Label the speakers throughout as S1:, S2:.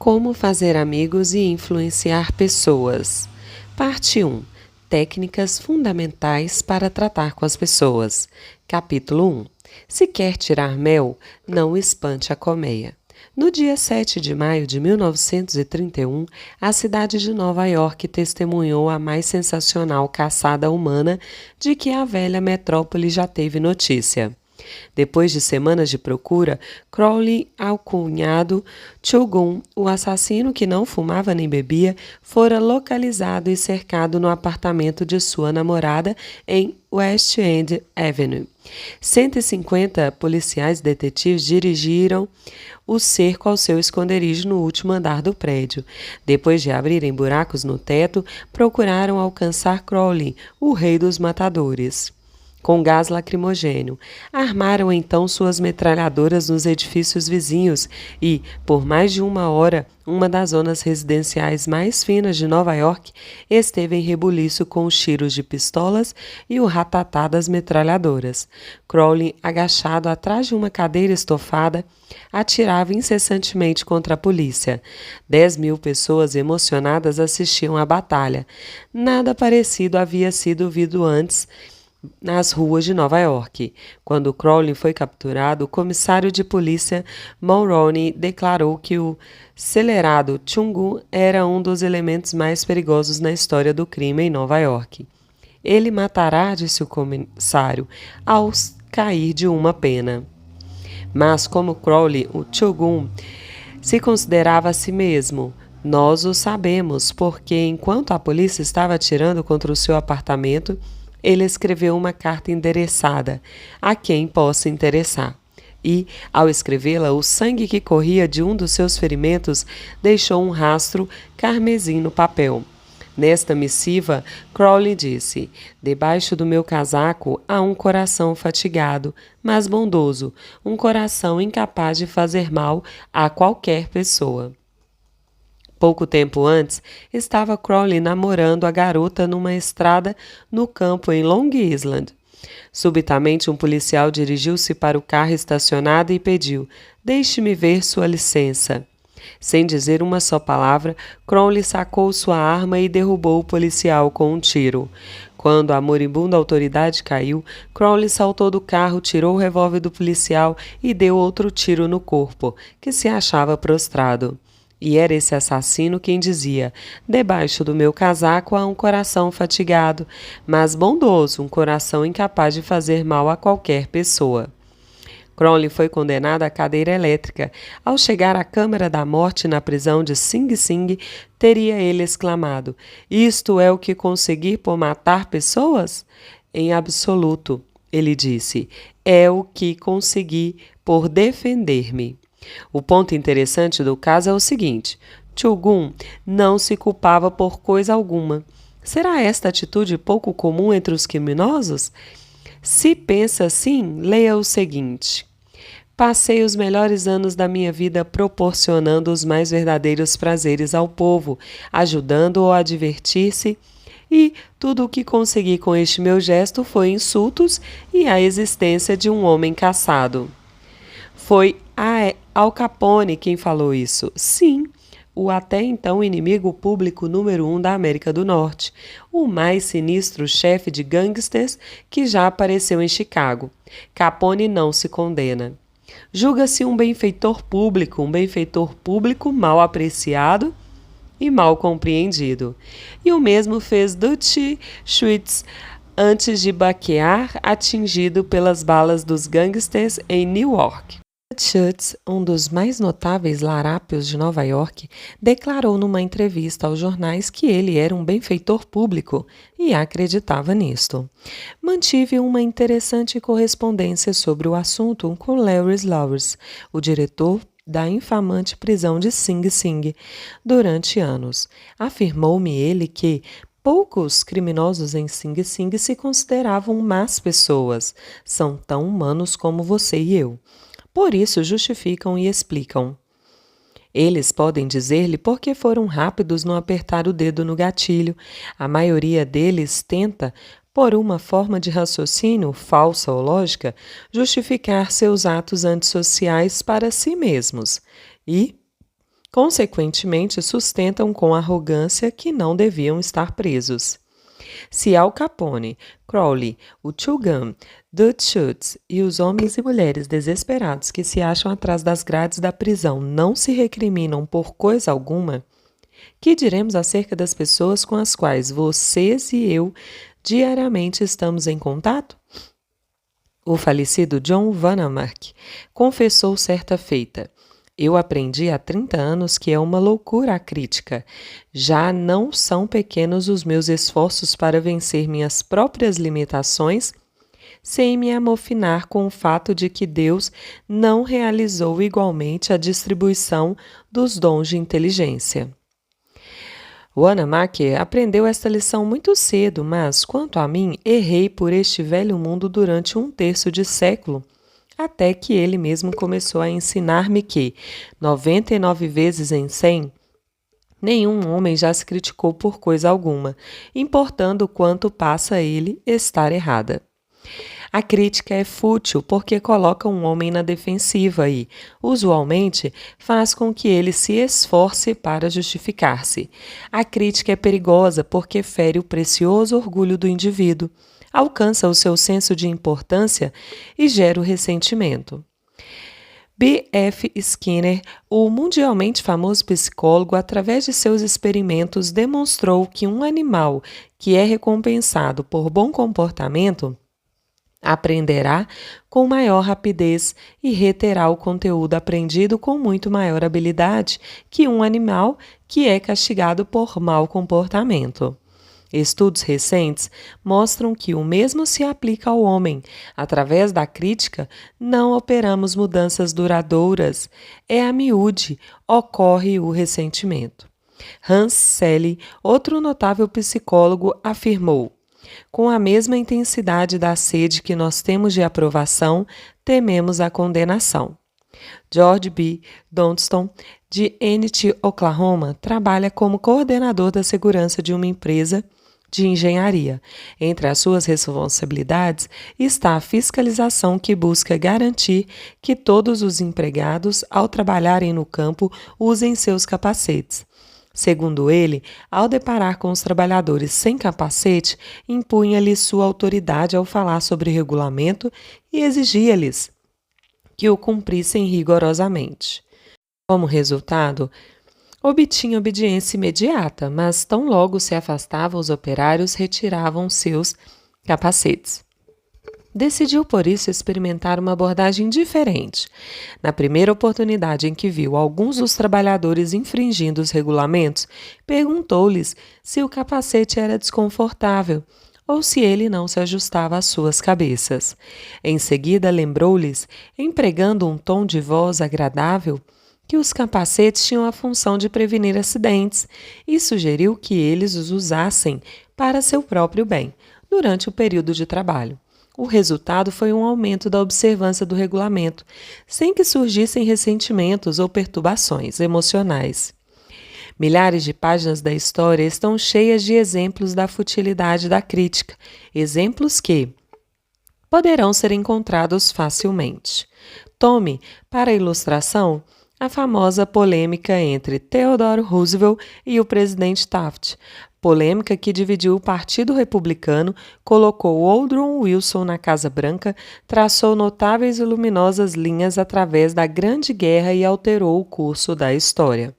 S1: Como fazer amigos e influenciar pessoas. Parte 1. Técnicas fundamentais para tratar com as pessoas. Capítulo 1. Se quer tirar mel, não espante a colmeia. No dia 7 de maio de 1931, a cidade de Nova York testemunhou a mais sensacional caçada humana de que a velha metrópole já teve notícia. Depois de semanas de procura, Crowley, alcunhado Shogun, o assassino que não fumava nem bebia, fora localizado e cercado no apartamento de sua namorada em West End Avenue. 150 policiais detetives dirigiram o cerco ao seu esconderijo no último andar do prédio. Depois de abrirem buracos no teto, procuraram alcançar Crowley, o rei dos matadores, com gás lacrimogênio. Armaram então suas metralhadoras nos edifícios vizinhos e, por mais de uma hora, uma das zonas residenciais mais finas de Nova York esteve em rebuliço com os tiros de pistolas e o ratatá das metralhadoras. Crowley, agachado atrás de uma cadeira estofada, atirava incessantemente contra a polícia. 10.000 pessoas emocionadas assistiam à batalha. Nada parecido havia sido visto antes nas ruas de Nova York. Quando Crowley foi capturado, o comissário de polícia Mulroney declarou que o celerado Chungu era um dos elementos mais perigosos na história do crime em Nova York. Ele matará, disse o comissário, ao cair de uma pena. Mas como Crowley, o Chungu, se considerava a si mesmo, nós o sabemos, porque enquanto a polícia estava atirando contra o seu apartamento, ele escreveu uma carta endereçada a quem possa interessar. E, ao escrevê-la, o sangue que corria de um dos seus ferimentos deixou um rastro carmesim no papel. Nesta missiva, Crowley disse: debaixo do meu casaco há um coração fatigado, mas bondoso, um coração incapaz de fazer mal a qualquer pessoa. Pouco tempo antes, estava Crowley namorando a garota numa estrada no campo em Long Island. Subitamente, um policial dirigiu-se para o carro estacionado e pediu: deixe-me ver sua licença. Sem dizer uma só palavra, Crowley sacou sua arma e derrubou o policial com um tiro. Quando a moribunda autoridade caiu, Crowley saltou do carro, tirou o revólver do policial e deu outro tiro no corpo, que se achava prostrado. E era esse assassino quem dizia: debaixo do meu casaco há um coração fatigado, mas bondoso, um coração incapaz de fazer mal a qualquer pessoa. Crowley foi condenado à cadeira elétrica. Ao chegar à câmara da morte na prisão de Sing Sing, teria ele exclamado: isto é o que consegui por matar pessoas? Em absoluto, ele disse, é o que consegui por defender-me. O ponto interessante do caso é o seguinte: Shogun não se culpava por coisa alguma. Será esta atitude pouco comum entre os criminosos? Se pensa assim, leia o seguinte: passei os melhores anos da minha vida proporcionando os mais verdadeiros prazeres ao povo, ajudando-o a divertir-se, e tudo o que consegui com este meu gesto foi insultos e a existência de um homem caçado. Foi Al Capone quem falou isso. Sim, o até então inimigo público número 1 da América do Norte, o mais sinistro chefe de gangsters que já apareceu em Chicago. Capone não se condena. Julga-se um benfeitor público mal apreciado e mal compreendido. E o mesmo fez Dutch Schultz antes de baquear atingido pelas balas dos gangsters em Newark. Schultz, um dos mais notáveis larápios de Nova York, declarou numa entrevista aos jornais que ele era um benfeitor público e acreditava nisto. Mantive uma interessante correspondência sobre o assunto com Larry Slowers, o diretor da infamante prisão de Sing Sing, durante anos. Afirmou-me ele que poucos criminosos em Sing Sing se consideravam más pessoas. São tão humanos como você e eu. Por isso justificam e explicam. Eles podem dizer-lhe porque foram rápidos no apertar o dedo no gatilho. A maioria deles tenta, por uma forma de raciocínio, falsa ou lógica, justificar seus atos antissociais para si mesmos. E Consequentemente, sustentam com arrogância que não deviam estar presos. Se Al Capone, Crowley, o Chewing, Dutch Schultz e os homens e mulheres desesperados que se acham atrás das grades da prisão não se recriminam por coisa alguma, que diremos acerca das pessoas com as quais vocês e eu diariamente estamos em contato? O falecido John Vandermark confessou certa feita: eu aprendi há 30 anos que é uma loucura a crítica. Já não são pequenos os meus esforços para vencer minhas próprias limitações, sem me amofinar com o fato de que Deus não realizou igualmente a distribuição dos dons de inteligência. Wanamaker aprendeu esta lição muito cedo, mas, quanto a mim, errei por este velho mundo durante 1/3 de século, até que ele mesmo começou a ensinar-me que, 99 vezes em 100, nenhum homem já se criticou por coisa alguma, importando quanto passa ele estar errada. A crítica é fútil porque coloca um homem na defensiva e, usualmente, faz com que ele se esforce para justificar-se. A crítica é perigosa porque fere o precioso orgulho do indivíduo, alcança o seu senso de importância e gera o ressentimento. B.F. Skinner, o mundialmente famoso psicólogo, através de seus experimentos, demonstrou que um animal que é recompensado por bom comportamento aprenderá com maior rapidez e reterá o conteúdo aprendido com muito maior habilidade que um animal que é castigado por mau comportamento. Estudos recentes mostram que o mesmo se aplica ao homem. Através da crítica, não operamos mudanças duradouras. É a miúde ocorre o ressentimento. Hans Selye, outro notável psicólogo, afirmou: com a mesma intensidade da sede que nós temos de aprovação, tememos a condenação. George B. Johnston, de Enid, Oklahoma, trabalha como coordenador da segurança de uma empresa de engenharia. Entre as suas responsabilidades está a fiscalização que busca garantir que todos os empregados, ao trabalharem no campo, usem seus capacetes. Segundo ele, ao deparar com os trabalhadores sem capacete, impunha-lhes sua autoridade ao falar sobre regulamento e exigia-lhes que o cumprissem rigorosamente. Como resultado, obtinha obediência imediata, mas tão logo se afastava, os operários retiravam seus capacetes. Decidiu, por isso, experimentar uma abordagem diferente. Na primeira oportunidade em que viu alguns dos trabalhadores infringindo os regulamentos, perguntou-lhes se o capacete era desconfortável ou se ele não se ajustava às suas cabeças. Em seguida, lembrou-lhes, empregando um tom de voz agradável, que os capacetes tinham a função de prevenir acidentes e sugeriu que eles os usassem para seu próprio bem, durante o período de trabalho. O resultado foi um aumento da observância do regulamento, sem que surgissem ressentimentos ou perturbações emocionais. Milhares de páginas da história estão cheias de exemplos da futilidade da crítica, exemplos que poderão ser encontrados facilmente. Tome, para ilustração, a famosa polêmica entre Theodore Roosevelt e o presidente Taft, polêmica que dividiu o Partido Republicano, colocou Woodrow Wilson na Casa Branca, traçou notáveis e luminosas linhas através da Grande Guerra e alterou o curso da história.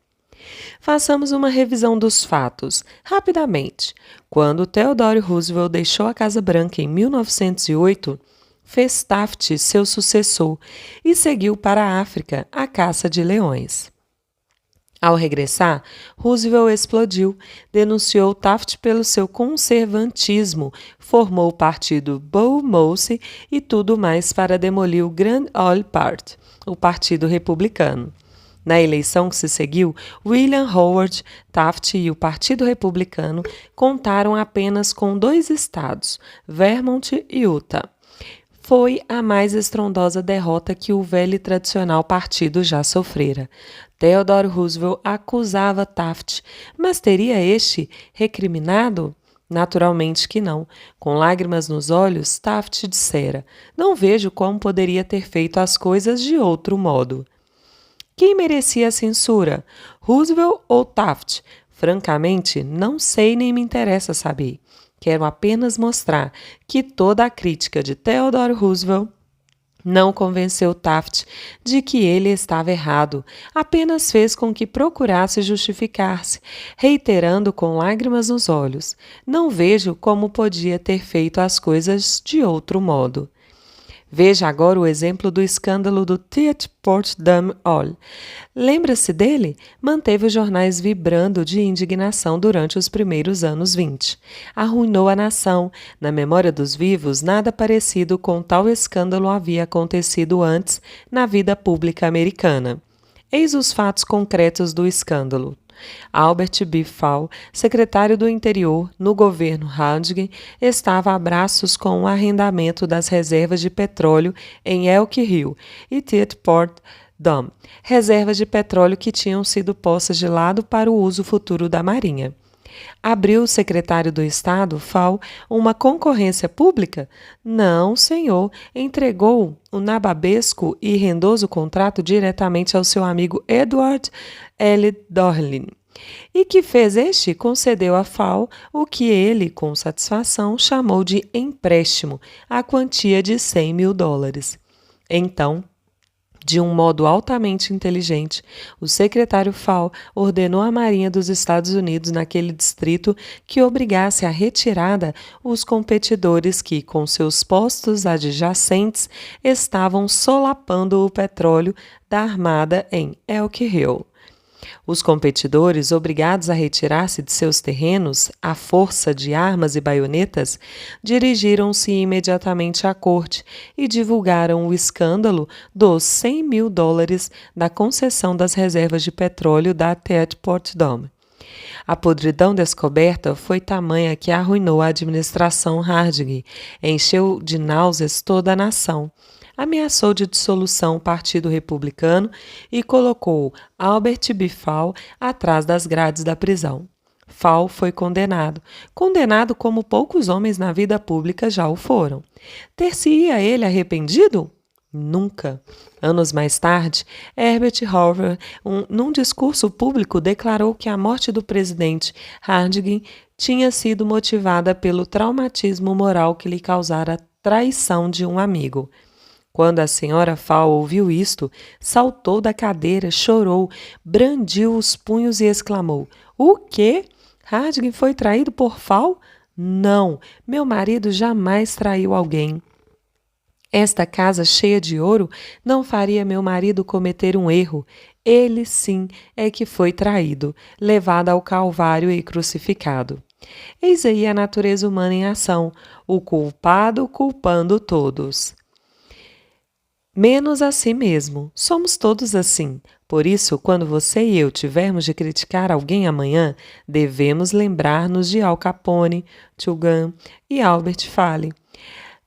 S1: Façamos uma revisão dos fatos, rapidamente. Quando Theodore Roosevelt deixou a Casa Branca em 1908, fez Taft seu sucessor e seguiu para a África à caça de leões. Ao regressar, Roosevelt explodiu, denunciou Taft pelo seu conservantismo, formou o partido Bull Moose e tudo mais para demolir o Grand Ole Party, o Partido Republicano. Na eleição que se seguiu, William Howard Taft e o Partido Republicano contaram apenas com 2 estados, Vermont e Utah. Foi a mais estrondosa derrota que o velho e tradicional partido já sofrera. Theodore Roosevelt acusava Taft, mas teria este recriminado? Naturalmente que não. Com lágrimas nos olhos, Taft dissera: "Não vejo como poderia ter feito as coisas de outro modo." Quem merecia a censura? Roosevelt ou Taft? Francamente, não sei nem me interessa saber. Quero apenas mostrar que toda a crítica de Theodore Roosevelt não convenceu Taft de que ele estava errado, apenas fez com que procurasse justificar-se, reiterando com lágrimas nos olhos: "Não vejo como podia ter feito as coisas de outro modo." Veja agora o exemplo do escândalo do Theatre Portsmouth Hall. Lembra-se dele? Manteve os jornais vibrando de indignação durante os primeiros anos 20. Arruinou a nação. Na memória dos vivos, nada parecido com tal escândalo havia acontecido antes na vida pública americana. Eis os fatos concretos do escândalo. Albert B. Fall, secretário do Interior no governo Harding, estava a braços com o arrendamento das reservas de petróleo em Elk Hill e Thetford Dam, reservas de petróleo que tinham sido postas de lado para o uso futuro da Marinha. Abriu o secretário do Estado, Fall, uma concorrência pública? Não, senhor. Entregou o nababesco e rendoso contrato diretamente ao seu amigo Edward L. Dorlin. E que fez este? Concedeu a Fall o que ele, com satisfação, chamou de empréstimo, a quantia de $100 mil. Então, de um modo altamente inteligente, o secretário Fall ordenou à Marinha dos Estados Unidos naquele distrito que obrigasse à retirada os competidores que, com seus postos adjacentes, estavam solapando o petróleo da Armada em Elk Hill. Os competidores, obrigados a retirar-se de seus terrenos à força de armas e baionetas, dirigiram-se imediatamente à corte e divulgaram o escândalo dos $100 mil da concessão das reservas de petróleo da Thetford Dam. A podridão descoberta foi tamanha que arruinou a administração Harding, encheu de náuseas toda a nação. Ameaçou de dissolução o Partido Republicano e colocou Albert B. Fall atrás das grades da prisão. Fall foi condenado como poucos homens na vida pública já o foram. Ter-se-ia ele arrependido? Nunca. Anos mais tarde, Herbert Hoover, num discurso público, declarou que a morte do presidente Harding tinha sido motivada pelo traumatismo moral que lhe causara a traição de um amigo. Quando a senhora Fall ouviu isto, saltou da cadeira, chorou, brandiu os punhos e exclamou: "O quê? Harding foi traído por Fall? Não, meu marido jamais traiu alguém. Esta casa cheia de ouro não faria meu marido cometer um erro. Ele, sim, é que foi traído, levado ao Calvário e crucificado." Eis aí a natureza humana em ação, o culpado culpando todos. Menos a si mesmo. Somos todos assim. Por isso, quando você e eu tivermos de criticar alguém amanhã, devemos lembrar-nos de Al Capone, Turgot e Albert Fale.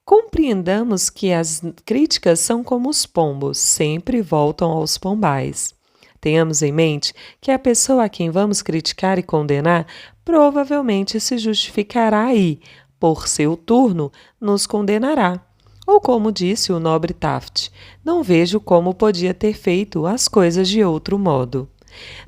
S1: Compreendamos que as críticas são como os pombos, sempre voltam aos pombais. Tenhamos em mente que a pessoa a quem vamos criticar e condenar provavelmente se justificará e, por seu turno, nos condenará. Ou como disse o nobre Taft, não vejo como podia ter feito as coisas de outro modo.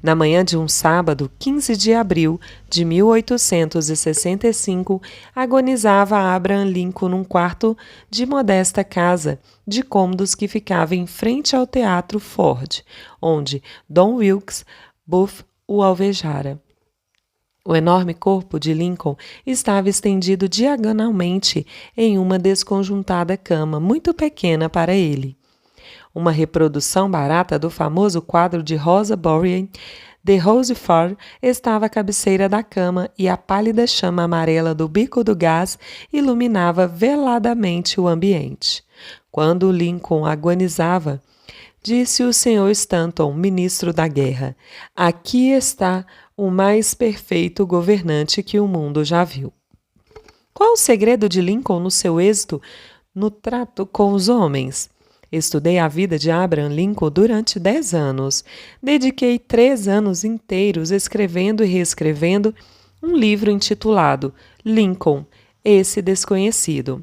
S1: Na manhã de um sábado, 15 de abril de 1865, agonizava Abraham Lincoln num quarto de modesta casa de cômodos que ficava em frente ao Teatro Ford, onde John Wilkes Booth o alvejara. O enorme corpo de Lincoln estava estendido diagonalmente em uma desconjuntada cama muito pequena para ele. Uma reprodução barata do famoso quadro de Rosa Borean, The Rose Far, estava à cabeceira da cama e a pálida chama amarela do bico do gás iluminava veladamente o ambiente. Quando Lincoln agonizava, disse o Sr. Stanton, ministro da Guerra: "Aqui está o mais perfeito governante que o mundo já viu." Qual o segredo de Lincoln no seu êxito no trato com os homens? Estudei a vida de Abraham Lincoln durante 10 anos. Dediquei 3 anos inteiros escrevendo e reescrevendo um livro intitulado Lincoln, esse desconhecido.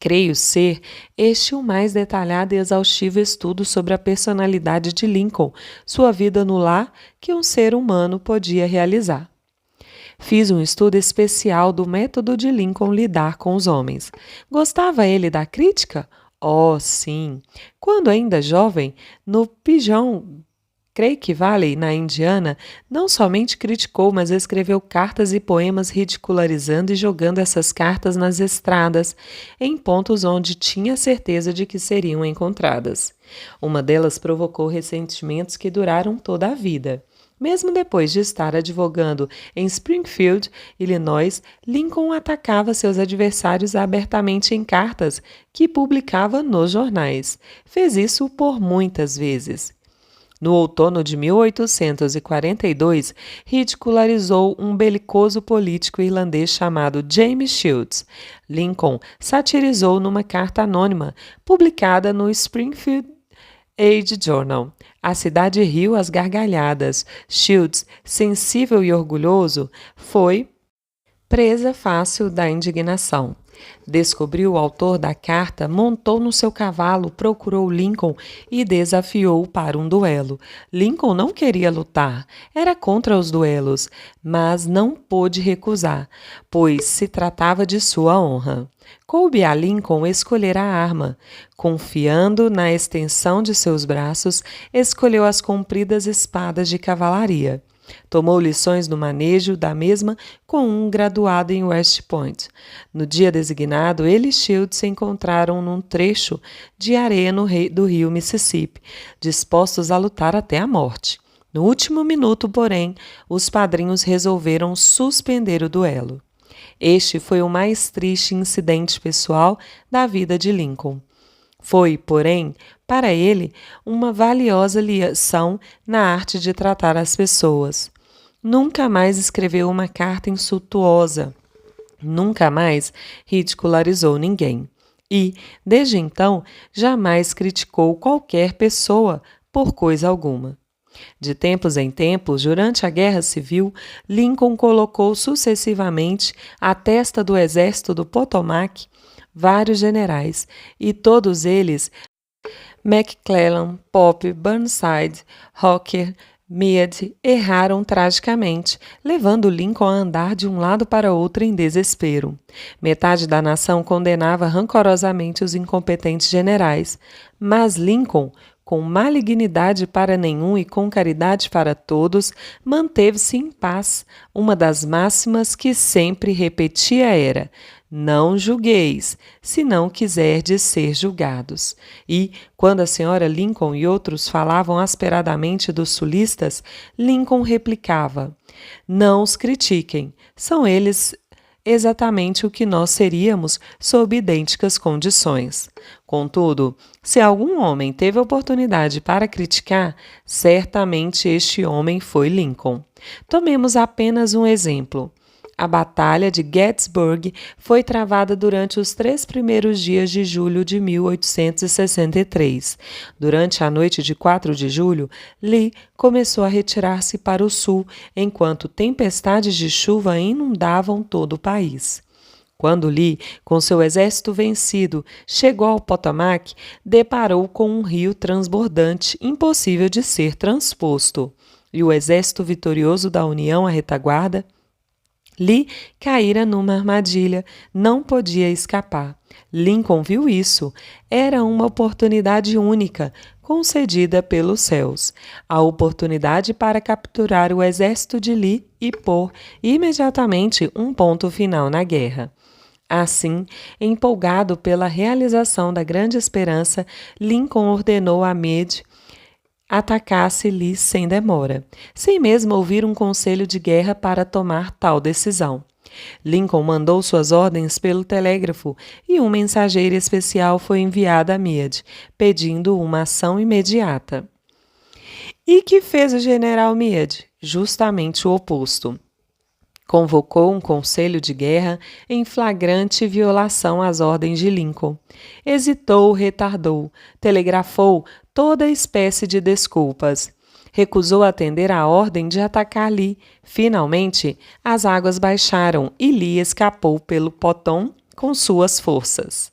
S1: Creio ser este o mais detalhado e exaustivo estudo sobre a personalidade de Lincoln, sua vida no lar, que um ser humano podia realizar. Fiz um estudo especial do método de Lincoln lidar com os homens. Gostava ele da crítica? Oh, sim! Quando ainda jovem, no Pigeon Creek Valley, na Indiana, não somente criticou, mas escreveu cartas e poemas ridicularizando e jogando essas cartas nas estradas, em pontos onde tinha certeza de que seriam encontradas. Uma delas provocou ressentimentos que duraram toda a vida. Mesmo depois de estar advogando em Springfield, Illinois, Lincoln atacava seus adversários abertamente em cartas que publicava nos jornais. Fez isso por muitas vezes. No outono de 1842, ridicularizou um belicoso político irlandês chamado James Shields. Lincoln satirizou numa carta anônima, publicada no Springfield Age Journal. A cidade riu às gargalhadas. Shields, sensível e orgulhoso, foi presa fácil da indignação. Descobriu o autor da carta, montou no seu cavalo, procurou Lincoln e desafiou-o para um duelo. Lincoln não queria lutar, era contra os duelos, mas não pôde recusar, pois se tratava de sua honra. Coube a Lincoln escolher a arma. Confiando na extensão de seus braços, escolheu as compridas espadas de cavalaria. Tomou lições no manejo da mesma com um graduado em West Point. No dia designado, ele e Shields se encontraram num trecho de areia do rio Mississippi, dispostos a lutar até a morte. No último minuto, porém, os padrinhos resolveram suspender o duelo. Este foi o mais triste incidente pessoal da vida de Lincoln. Foi, porém, para ele, uma valiosa lição na arte de tratar as pessoas. Nunca mais escreveu uma carta insultuosa. Nunca mais ridicularizou ninguém. E, desde então, jamais criticou qualquer pessoa por coisa alguma. De tempos em tempos, durante a Guerra Civil, Lincoln colocou sucessivamente à testa do exército do Potomac vários generais, e todos eles, McClellan, Pope, Burnside, Hooker, Meade, erraram tragicamente, levando Lincoln a andar de um lado para outro em desespero. Metade da nação condenava rancorosamente os incompetentes generais, mas Lincoln, com malignidade para nenhum e com caridade para todos, manteve-se em paz. Uma das máximas que sempre repetia era: não julgueis, se não quiserdes ser julgados. E, quando a senhora Lincoln e outros falavam asperadamente dos sulistas, Lincoln replicava: não os critiquem, são eles exatamente o que nós seríamos sob idênticas condições. Contudo, se algum homem teve oportunidade para criticar, certamente este homem foi Lincoln. Tomemos apenas um exemplo. A Batalha de Gettysburg foi travada durante os 3 primeiros dias de julho de 1863. Durante a noite de 4 de julho, Lee começou a retirar-se para o sul, enquanto tempestades de chuva inundavam todo o país. Quando Lee, com seu exército vencido, chegou ao Potomac, deparou com um rio transbordante, impossível de ser transposto. E o exército vitorioso da União à retaguarda, Lee caíra numa armadilha, não podia escapar. Lincoln viu isso. Era uma oportunidade única, concedida pelos céus. A oportunidade para capturar o exército de Lee e pôr imediatamente um ponto final na guerra. Assim, empolgado pela realização da grande esperança, Lincoln ordenou a Meade atacasse Lee sem demora, sem mesmo ouvir um conselho de guerra para tomar tal decisão. Lincoln mandou suas ordens pelo telégrafo e um mensageiro especial foi enviado a Meade, pedindo uma ação imediata. E que fez o general Meade? Justamente o oposto. Convocou um conselho de guerra em flagrante violação às ordens de Lincoln. Hesitou, retardou, telegrafou toda espécie de desculpas. Recusou atender à ordem de atacar Lee. Finalmente, as águas baixaram e Lee escapou pelo Potom com suas forças.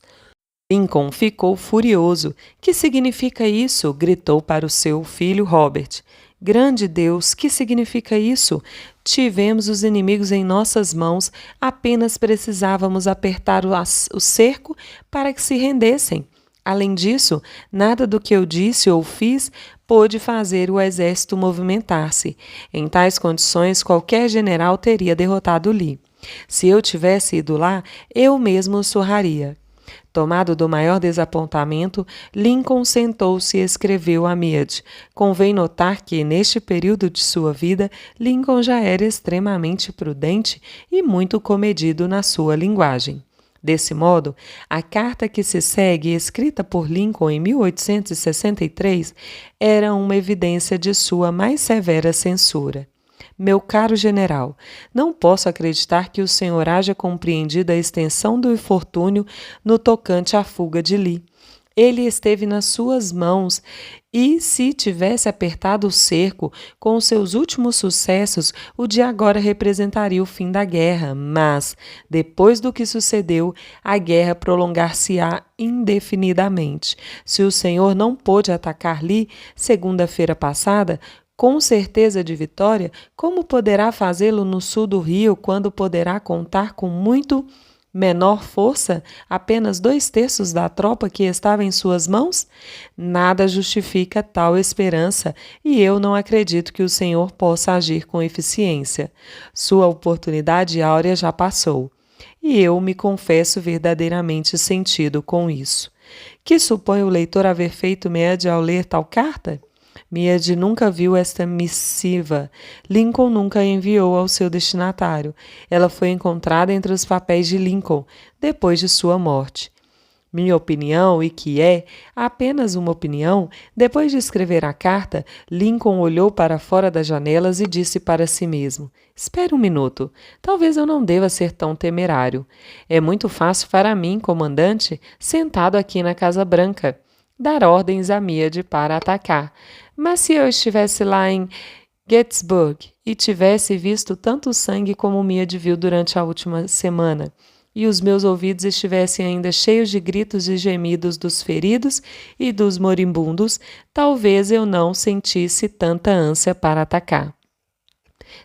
S1: Lincoln ficou furioso. Que significa isso? Gritou para o seu filho Robert. Grande Deus, que significa isso? Tivemos os inimigos em nossas mãos, apenas precisávamos apertar o cerco para que se rendessem. Além disso, nada do que eu disse ou fiz pôde fazer o exército movimentar-se. Em tais condições, qualquer general teria derrotado Lee. Se eu tivesse ido lá, eu mesmo o surraria. Tomado do maior desapontamento, Lincoln sentou-se e escreveu a Meade. Convém notar que, neste período de sua vida, Lincoln já era extremamente prudente e muito comedido na sua linguagem. Desse modo, a carta que se segue, escrita por Lincoln em 1863, era uma evidência de sua mais severa censura. Meu caro general, não posso acreditar que o senhor haja compreendido a extensão do infortúnio no tocante à fuga de Lee. Ele esteve nas suas mãos e, se tivesse apertado o cerco com os seus últimos sucessos, o de agora representaria o fim da guerra. Mas, depois do que sucedeu, a guerra prolongar-se-á indefinidamente. Se o senhor não pôde atacar Lee segunda-feira passada, com certeza de vitória, como poderá fazê-lo no sul do Rio, quando poderá contar com muito menor força, apenas 2/3 da tropa que estava em suas mãos? Nada justifica tal esperança e eu não acredito que o senhor possa agir com eficiência. Sua oportunidade áurea já passou. E eu me confesso verdadeiramente sentido com isso. Que supõe o leitor haver feito Meade ao ler tal carta? Meade nunca viu esta missiva. Lincoln nunca a enviou ao seu destinatário. Ela foi encontrada entre os papéis de Lincoln, depois de sua morte. Minha opinião, e que é apenas uma opinião, depois de escrever a carta, Lincoln olhou para fora das janelas e disse para si mesmo: espere um minuto, talvez eu não deva ser tão temerário. É muito fácil para mim, comandante, sentado aqui na Casa Branca, dar ordens a Meade para atacar. Mas se eu estivesse lá em Gettysburg e tivesse visto tanto sangue como Meade viu durante a última semana, e os meus ouvidos estivessem ainda cheios de gritos e gemidos dos feridos e dos moribundos, talvez eu não sentisse tanta ânsia para atacar.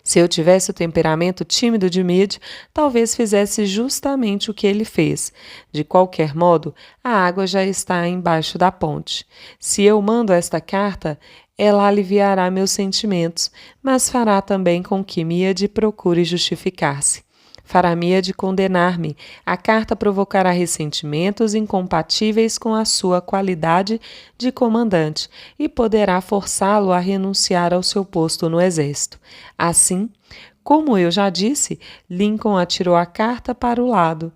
S1: Se eu tivesse o temperamento tímido de Meade, talvez fizesse justamente o que ele fez. De qualquer modo, a água já está embaixo da ponte. Se eu mando esta carta, ela aliviará meus sentimentos, mas fará também com que Meade procure justificar-se. Fará Meade condenar-me. A carta provocará ressentimentos incompatíveis com a sua qualidade de comandante e poderá forçá-lo a renunciar ao seu posto no exército. Assim, como eu já disse, Lincoln atirou a carta para o lado,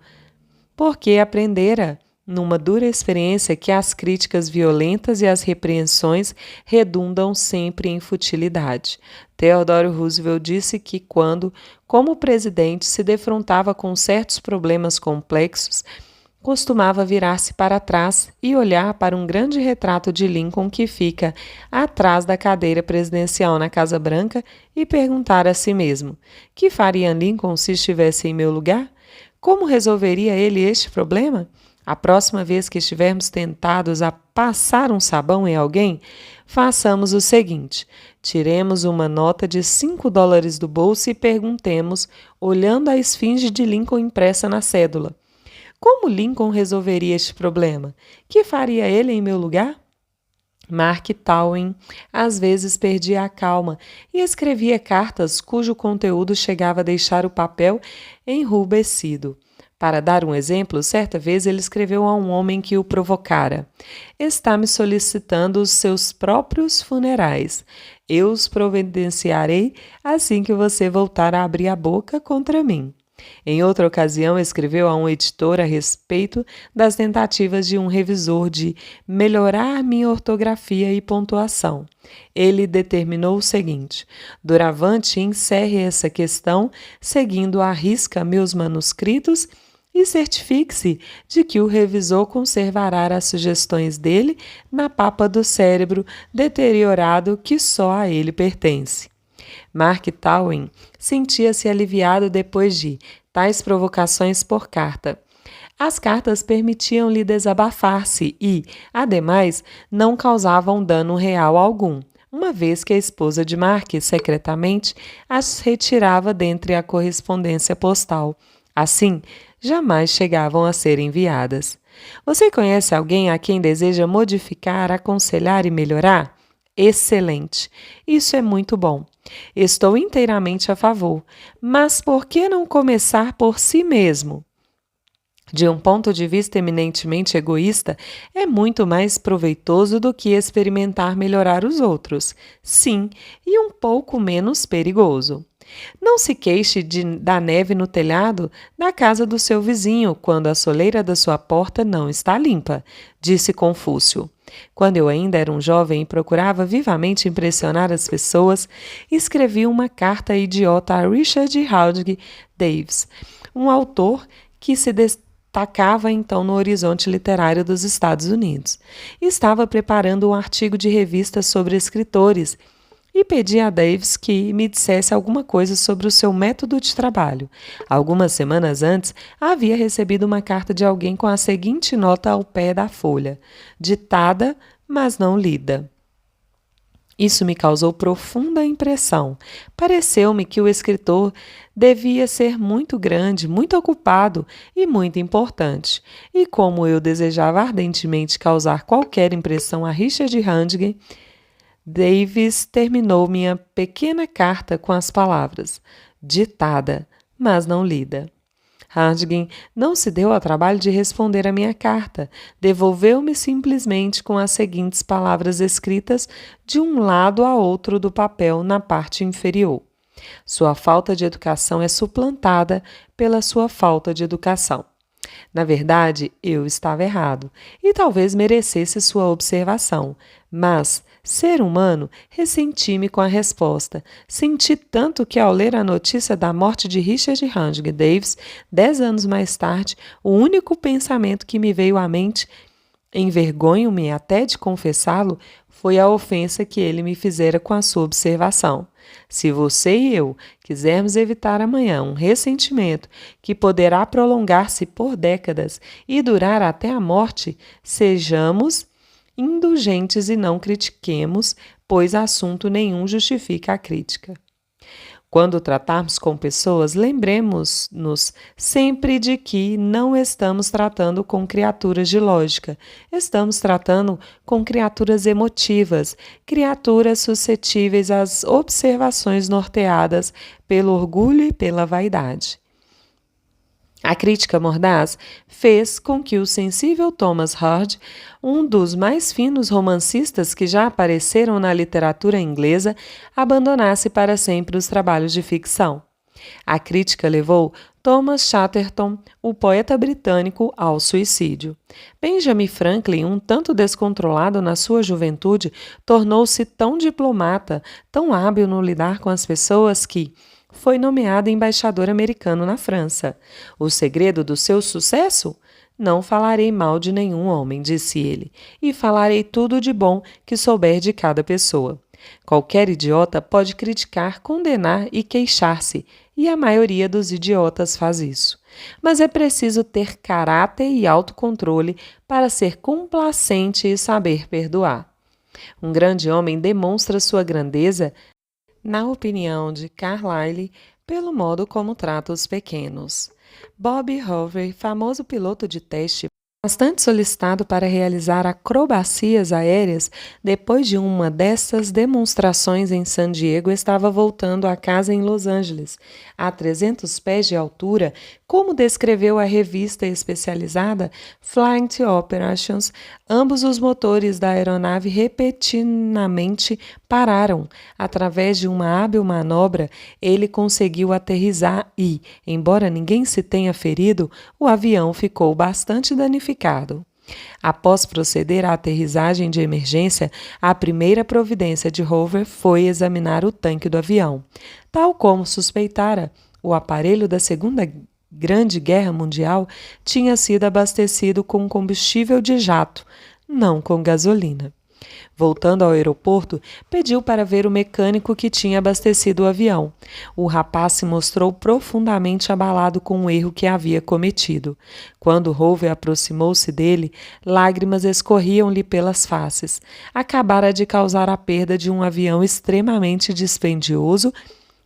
S1: porque aprendera, numa dura experiência, que as críticas violentas e as repreensões redundam sempre em futilidade. Theodore Roosevelt disse que quando, como presidente, se defrontava com certos problemas complexos, costumava virar-se para trás e olhar para um grande retrato de Lincoln que fica atrás da cadeira presidencial na Casa Branca e perguntar a si mesmo: que faria Lincoln se estivesse em meu lugar? Como resolveria ele este problema? A próxima vez que estivermos tentados a passar um sabão em alguém, façamos o seguinte: tiremos uma nota de $5 do bolso e perguntemos, olhando a esfinge de Lincoln impressa na cédula: como Lincoln resolveria este problema? Que faria ele em meu lugar? Mark Twain às vezes perdia a calma e escrevia cartas cujo conteúdo chegava a deixar o papel enrubescido. Para dar um exemplo, certa vez ele escreveu a um homem que o provocara: está me solicitando os seus próprios funerais. Eu os providenciarei assim que você voltar a abrir a boca contra mim. Em outra ocasião, escreveu a um editor a respeito das tentativas de um revisor de melhorar minha ortografia e pontuação. Ele determinou o seguinte: doravante encerre essa questão, seguindo à risca meus manuscritos, e certifique-se de que o revisor conservará as sugestões dele na papa do cérebro deteriorado que só a ele pertence. Mark Twain sentia-se aliviado depois de tais provocações por carta. As cartas permitiam-lhe desabafar-se e, ademais, não causavam dano real algum, uma vez que a esposa de Mark, secretamente, as retirava dentre a correspondência postal. Assim, jamais chegavam a ser enviadas. Você conhece alguém a quem deseja modificar, aconselhar e melhorar? Excelente! Isso é muito bom. Estou inteiramente a favor. Mas por que não começar por si mesmo? De um ponto de vista eminentemente egoísta, é muito mais proveitoso do que experimentar melhorar os outros. Sim, e um pouco menos perigoso. Não se queixe da neve no telhado da casa do seu vizinho quando a soleira da sua porta não está limpa, disse Confúcio. Quando eu ainda era um jovem e procurava vivamente impressionar as pessoas, escrevi uma carta idiota a Richard Haldane Davis, um autor que se destacava então no horizonte literário dos Estados Unidos. Estava preparando um artigo de revista sobre escritores e pedi a Davis que me dissesse alguma coisa sobre o seu método de trabalho. Algumas semanas antes, havia recebido uma carta de alguém com a seguinte nota ao pé da folha: ditada, mas não lida. Isso me causou profunda impressão. Pareceu-me que o escritor devia ser muito grande, muito ocupado e muito importante. E como eu desejava ardentemente causar qualquer impressão a Richard Haldane, Davis terminou minha pequena carta com as palavras: ditada, mas não lida. Haldane não se deu ao trabalho de responder à minha carta. Devolveu-me simplesmente com as seguintes palavras escritas de um lado a outro do papel na parte inferior: sua falta de educação é suplantada pela sua falta de educação. Na verdade, eu estava errado e talvez merecesse sua observação, mas, ser humano, ressenti-me com a resposta. Senti tanto que, ao ler a notícia da morte de Richard Haldane Davis, 10 anos mais tarde, o único pensamento que me veio à mente, envergonho-me até de confessá-lo, foi a ofensa que ele me fizera com a sua observação. Se você e eu quisermos evitar amanhã um ressentimento que poderá prolongar-se por décadas e durar até a morte, sejamos indulgentes e não critiquemos, pois assunto nenhum justifica a crítica. Quando tratarmos com pessoas, lembremos-nos sempre de que não estamos tratando com criaturas de lógica, estamos tratando com criaturas emotivas, criaturas suscetíveis às observações norteadas pelo orgulho e pela vaidade. A crítica mordaz fez com que o sensível Thomas Hardy, um dos mais finos romancistas que já apareceram na literatura inglesa, abandonasse para sempre os trabalhos de ficção. A crítica levou Thomas Chatterton, o poeta britânico, ao suicídio. Benjamin Franklin, um tanto descontrolado na sua juventude, tornou-se tão diplomata, tão hábil no lidar com as pessoas que foi nomeado embaixador americano na França. O segredo do seu sucesso? Não falarei mal de nenhum homem, disse ele, e falarei tudo de bom que souber de cada pessoa. Qualquer idiota pode criticar, condenar e queixar-se, e a maioria dos idiotas faz isso. Mas é preciso ter caráter e autocontrole para ser complacente e saber perdoar. Um grande homem demonstra sua grandeza, na opinião de Carlyle, pelo modo como trata os pequenos. Bob Hoover, famoso piloto de teste, bastante solicitado para realizar acrobacias aéreas, depois de uma dessas demonstrações em San Diego, estava voltando à casa em Los Angeles, a 300 pés de altura, como descreveu a revista especializada Flight Operations. Ambos os motores da aeronave repentinamente pararam. Através de uma hábil manobra, ele conseguiu aterrissar e, embora ninguém se tenha ferido, o avião ficou bastante danificado. Após proceder à aterrissagem de emergência, a primeira providência de Hoover foi examinar o tanque do avião. Tal como suspeitara, o aparelho da Segunda Grande Guerra Mundial tinha sido abastecido com combustível de jato, não com gasolina. Voltando ao aeroporto, pediu para ver o mecânico que tinha abastecido o avião. O rapaz se mostrou profundamente abalado com o erro que havia cometido. Quando Hoover aproximou-se dele, lágrimas escorriam-lhe pelas faces. Acabara de causar a perda de um avião extremamente dispendioso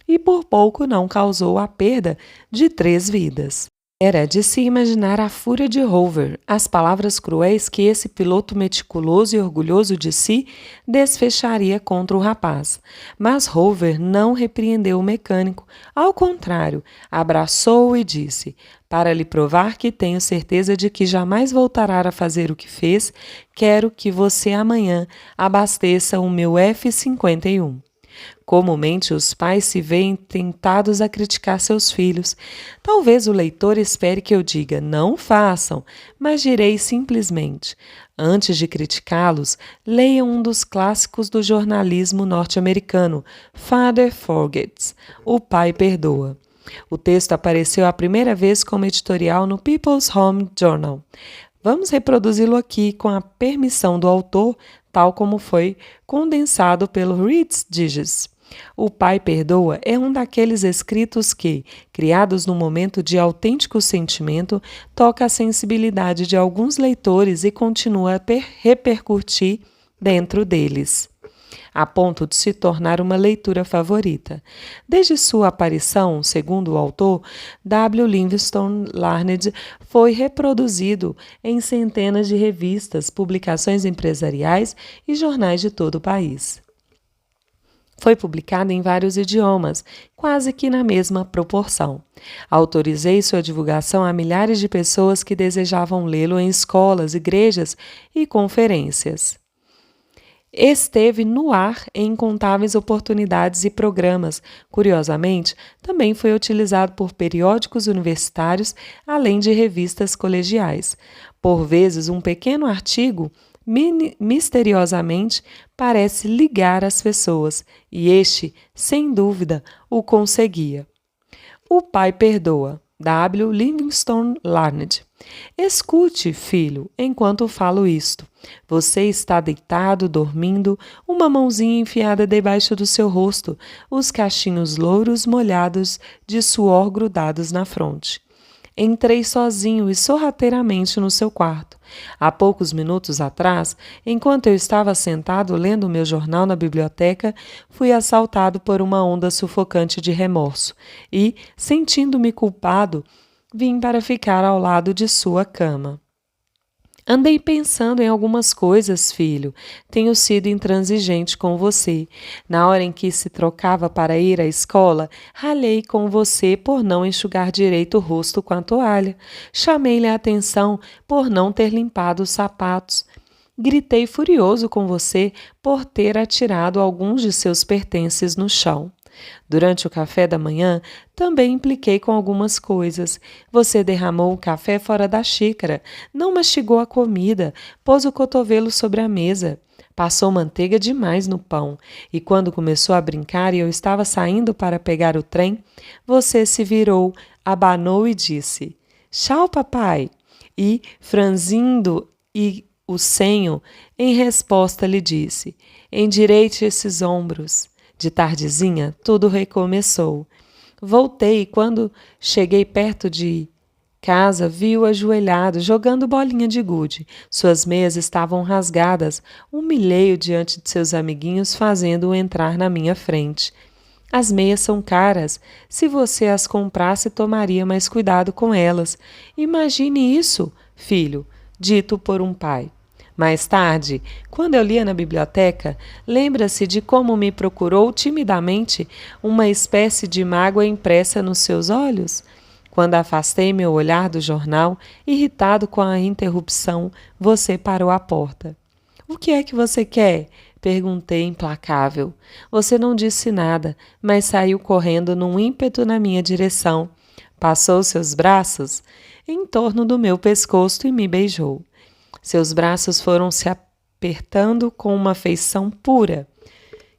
S1: e por pouco não causou a perda de 3 vidas. Era de se imaginar a fúria de Hoover, as palavras cruéis que esse piloto meticuloso e orgulhoso de si desfecharia contra o rapaz. Mas Hoover não repreendeu o mecânico, ao contrário, abraçou-o e disse: para lhe provar que tenho certeza de que jamais voltará a fazer o que fez, quero que você amanhã abasteça o meu F-51. Comumente, os pais se veem tentados a criticar seus filhos. Talvez o leitor espere que eu diga, não façam, mas direi simplesmente, antes de criticá-los, leiam um dos clássicos do jornalismo norte-americano, Father Forgets, O Pai Perdoa. O texto apareceu a primeira vez como editorial no People's Home Journal. Vamos reproduzi-lo aqui com a permissão do autor, tal como foi condensado pelo Reader's Digest. O Pai Perdoa é um daqueles escritos que, criados num momento de autêntico sentimento, toca a sensibilidade de alguns leitores e continua a repercutir dentro deles, a ponto de se tornar uma leitura favorita. Desde sua aparição, segundo o autor, W. Livingstone Larned foi reproduzido em centenas de revistas, publicações empresariais e jornais de todo o país. Foi publicado em vários idiomas, quase que na mesma proporção. Autorizei sua divulgação a milhares de pessoas que desejavam lê-lo em escolas, igrejas e conferências. Esteve no ar em incontáveis oportunidades e programas. Curiosamente, também foi utilizado por periódicos universitários, além de revistas colegiais. Por vezes, um pequeno artigo, misteriosamente, parece ligar as pessoas, e este, sem dúvida, o conseguia. O Pai Perdoa, W. Livingstone Larned. Escute, filho, enquanto falo isto. Você está deitado, dormindo, uma mãozinha enfiada debaixo do seu rosto, os cachinhos louros molhados de suor grudados na fronte. Entrei sozinho e sorrateiramente no seu quarto. Há poucos minutos atrás, enquanto eu estava sentado lendo meu jornal na biblioteca, fui assaltado por uma onda sufocante de remorso e, sentindo-me culpado, vim para ficar ao lado de sua cama. Andei pensando em algumas coisas, filho. Tenho sido intransigente com você. Na hora em que se trocava para ir à escola, ralhei com você por não enxugar direito o rosto com a toalha. Chamei-lhe a atenção por não ter limpado os sapatos. Gritei furioso com você por ter atirado alguns de seus pertences no chão. Durante o café da manhã, também impliquei com algumas coisas. Você derramou o café fora da xícara, não mastigou a comida, pôs o cotovelo sobre a mesa, passou manteiga demais no pão, e quando começou a brincar e eu estava saindo para pegar o trem, você se virou, abanou e disse: "Tchau, papai!" E, franzindo o senho, em resposta lhe disse: "Endireite esses ombros." De tardezinha, tudo recomeçou. Voltei e quando cheguei perto de casa, vi-o ajoelhado, jogando bolinha de gude. Suas meias estavam rasgadas. Humilhei-o diante de seus amiguinhos, fazendo-o entrar na minha frente. As meias são caras. Se você as comprasse, tomaria mais cuidado com elas. Imagine isso, filho, dito por um pai. Mais tarde, quando eu lia na biblioteca, lembra-se de como me procurou timidamente uma espécie de mágoa impressa nos seus olhos? Quando afastei meu olhar do jornal, irritado com a interrupção, você parou à porta. "O que é que você quer?" perguntei implacável. Você não disse nada, mas saiu correndo num ímpeto na minha direção. Passou seus braços em torno do meu pescoço e me beijou. Seus braços foram se apertando com uma afeição pura,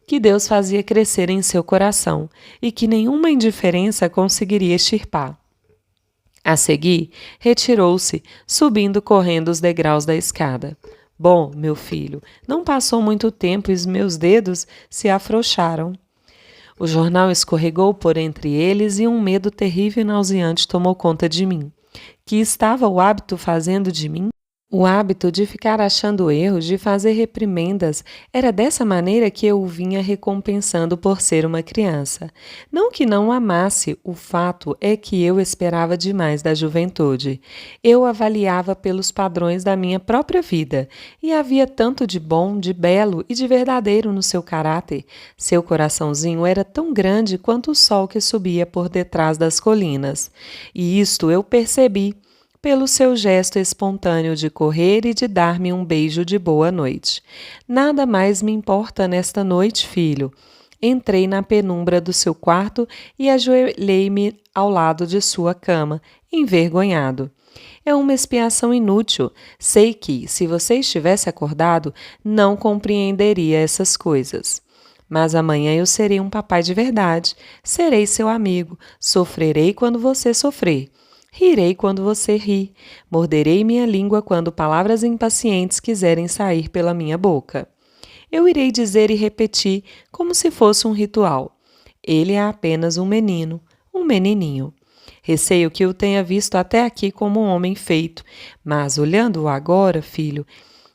S1: que Deus fazia crescer em seu coração e que nenhuma indiferença conseguiria extirpar. A seguir, retirou-se, subindo correndo os degraus da escada. Bom, meu filho, não passou muito tempo e os meus dedos se afrouxaram. O jornal escorregou por entre eles e um medo terrível e nauseante tomou conta de mim. Que estava o hábito fazendo de mim? O hábito de ficar achando erros, de fazer reprimendas, era dessa maneira que eu o vinha recompensando por ser uma criança. Não que não o amasse, o fato é que eu esperava demais da juventude. Eu avaliava pelos padrões da minha própria vida, e havia tanto de bom, de belo e de verdadeiro no seu caráter. Seu coraçãozinho era tão grande quanto o sol que subia por detrás das colinas. E isto eu percebi pelo seu gesto espontâneo de correr e de dar-me um beijo de boa noite. Nada mais me importa nesta noite, filho. Entrei na penumbra do seu quarto e ajoelhei-me ao lado de sua cama, envergonhado. É uma expiação inútil. Sei que, se você estivesse acordado, não compreenderia essas coisas. Mas amanhã eu serei um papai de verdade. Serei seu amigo. Sofrerei quando você sofrer. Rirei quando você ri, morderei minha língua quando palavras impacientes quiserem sair pela minha boca. Eu irei dizer e repetir como se fosse um ritual. Ele é apenas um menino, um menininho. Receio que o tenha visto até aqui como um homem feito, mas olhando-o agora, filho,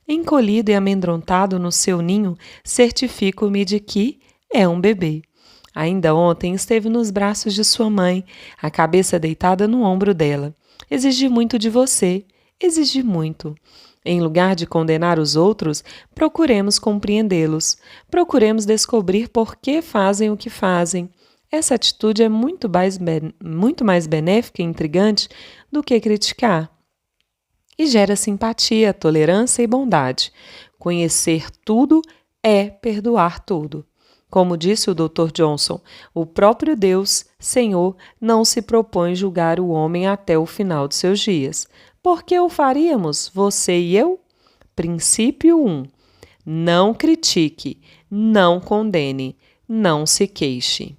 S1: encolhido e amedrontado no seu ninho, certifico-me de que é um bebê. Ainda ontem esteve nos braços de sua mãe, a cabeça deitada no ombro dela. Exigi muito de você, exigi muito. Em lugar de condenar os outros, procuremos compreendê-los. Procuremos descobrir por que fazem o que fazem. Essa atitude é muito mais benéfica e intrigante do que criticar. E gera simpatia, tolerância e bondade. Conhecer tudo é perdoar tudo. Como disse o Dr. Johnson, o próprio Deus, Senhor, não se propõe julgar o homem até o final de seus dias. Por que o faríamos, você e eu? Princípio 1. Não critique, não condene, não se queixe.